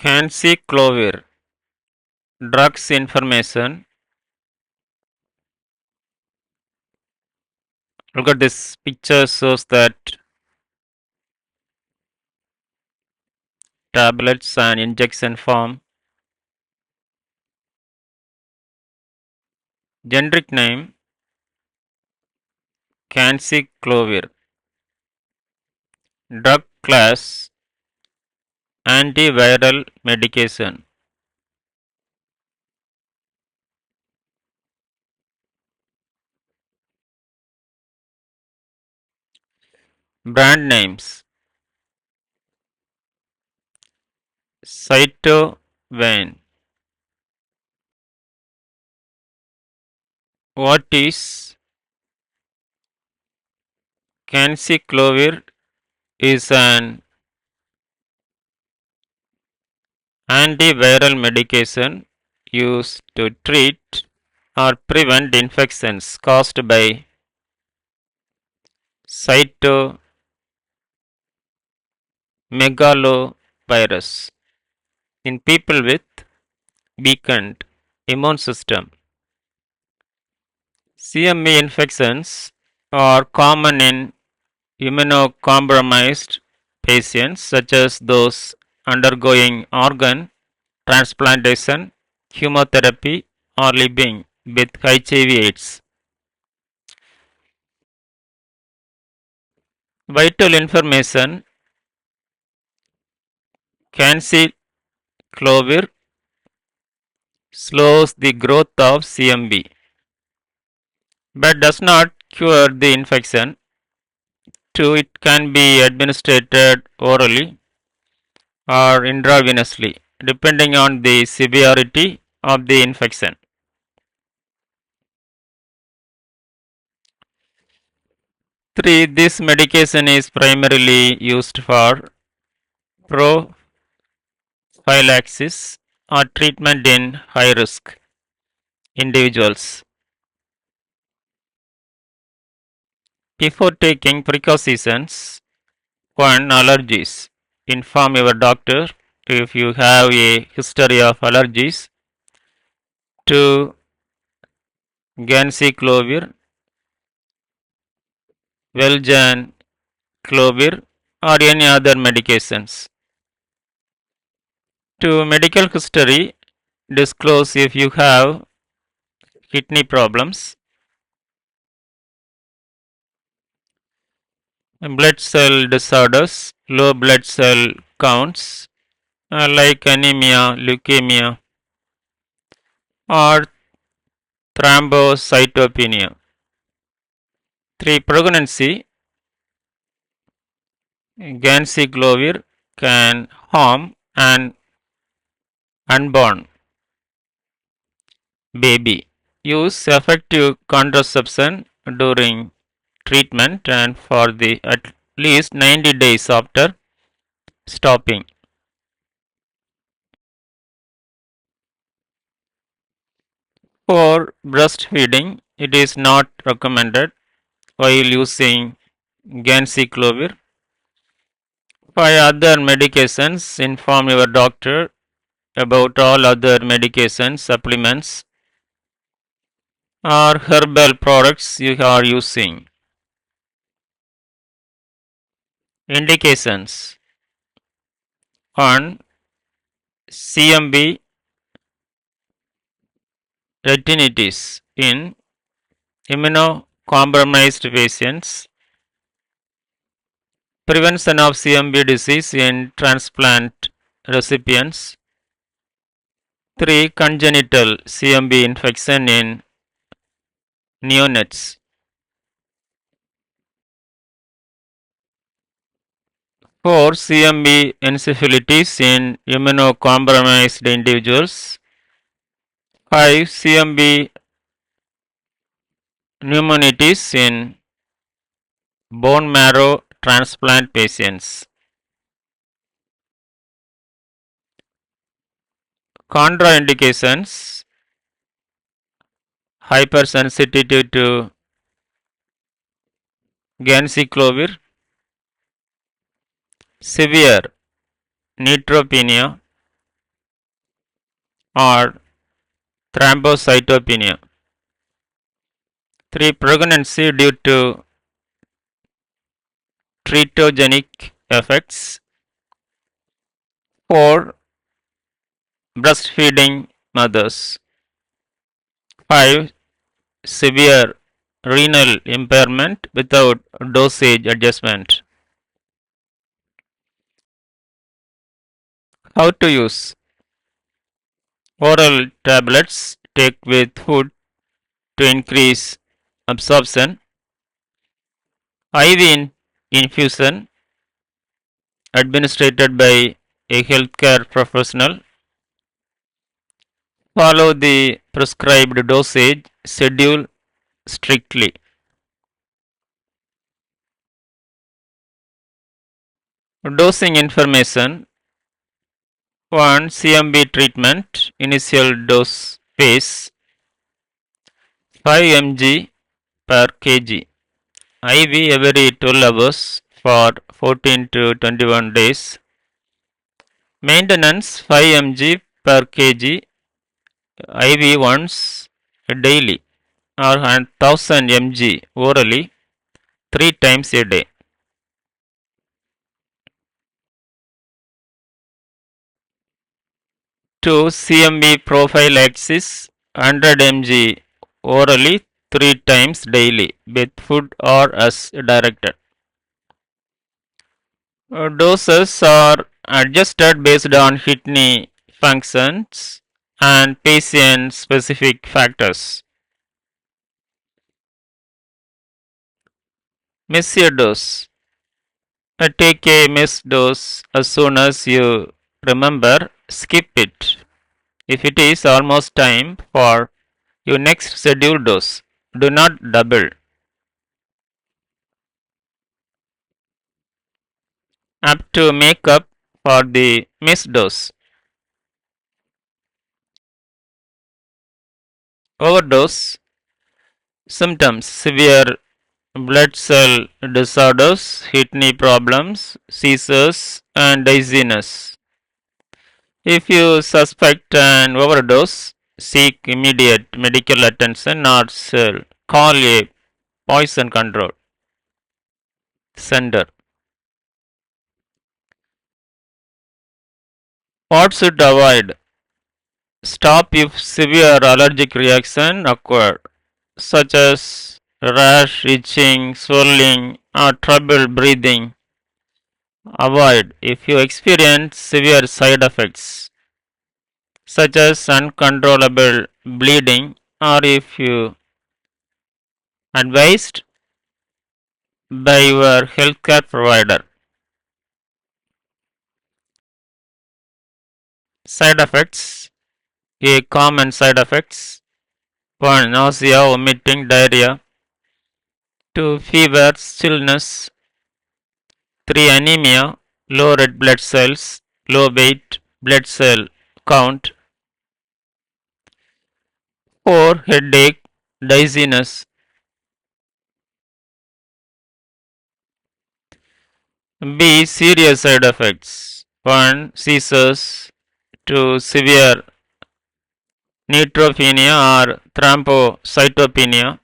Ganciclovir drugs information. Look at this picture, shows that tablets and injection form. Generic name Ganciclovir. Drug class antiviral medication. Brand names cytomegalovirus. What is Ganciclovir? Is an antiviral medication used to treat or prevent infections caused by cytomegalovirus in people with weakened immune system. CMV infections are common in immunocompromised patients such as those undergoing organ transplantation, chemotherapy, or living with HIV/AIDS. Vital information: Ganciclovir slows the growth of CMV but does not cure the infection. 2. It can be administered orally or intravenously depending on the severity of the infection. 3. This medication is primarily used for prophylaxis or treatment in high risk individuals. Before taking precautions: 1. Allergies. Inform your doctor if you have a history of allergies to Ganciclovir, Clovir, or any other medications. 2. Medical history. Disclose if you have kidney problems, blood cell disorders, low blood cell counts like anemia, leukemia, or thrombocytopenia. 3. Pregnancy. Ganciclovir can harm an unborn baby. Use effective contraception during treatment and for the at least 90 days after stopping. 4. Breastfeeding. It is not recommended while using Ganciclovir. 5. Other medications. Inform your doctor about all other medications, supplements, or herbal products you are using. Indications: 1. CMV retinitis in immunocompromised patients. Prevention of CMV disease in transplant recipients. 3. Congenital CMV infection in neonates. 4. CMV encephalitis in immunocompromised individuals. 5. CMV pneumonitis in bone marrow transplant patients. Contraindications: hypersensitivity to Ganciclovir, severe neutropenia, or thrombocytopenia. 3. Pregnancy due to teratogenic effects. 4. Breastfeeding mothers. 5. Severe renal impairment without dosage adjustment. How to use? Oral tablets take with food to increase absorption. IV infusion administered by a healthcare professional. Follow the prescribed dosage schedule strictly. Dosing information. 1. CMB treatment initial dose phase 5 mg per kg. IV every 12 hours for 14 to 21 days. Maintenance 5 mg per kg IV once daily or 1000 mg orally 3 times a day. 2. CMB prophylaxis 100 mg orally 3 times daily with food or as directed. Doses are adjusted based on kidney functions and patient specific factors. Miss a dose. Take a miss dose as soon as you remember, skip it. If it is almost time for your next scheduled dose, do not double. Up to make up for the missed dose. Overdose symptoms severe blood cell disorders, kidney problems, seizures, and dizziness. If you suspect an overdose, seek immediate medical attention or call a poison control center. What should avoid? Stop if severe allergic reaction occur, such as rash, itching, swelling, or trouble breathing. Avoid if you experience severe side effects, such as uncontrollable bleeding, or if you advised by your healthcare provider. Side effects. A common side effects. 1. Nausea, vomiting, diarrhea. 2. Fever, chillness. 3. Anemia, low red blood cells, low weight, blood cell count. 4. Headache, dizziness. B. Serious side effects. 1. Seizures. 2. Severe neutropenia or thrombocytopenia.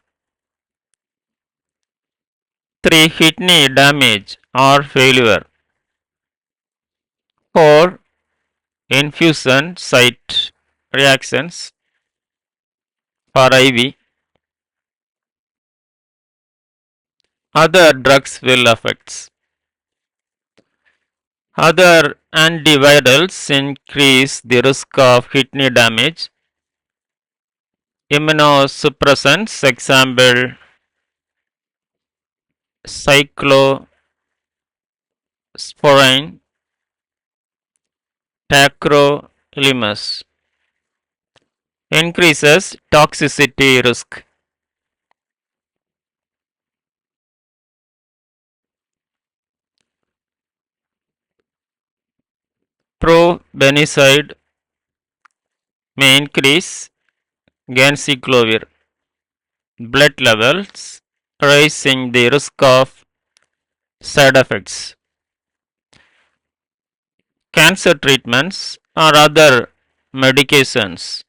3. Kidney damage or failure. 4. Infusion site reactions for IV. Other drugs will affect. Other antivirals increase the risk of kidney damage. Immunosuppressants, example cyclosporine, tacrolimus, increases toxicity risk. Probenicide may increase Ganciclovir blood levels, raising the risk of side effects. Cancer treatments or other medications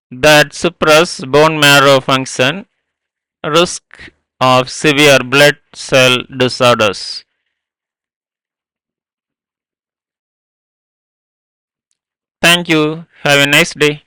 that suppress bone marrow function, risk of severe blood cell disorders. Thank you. Have a nice day.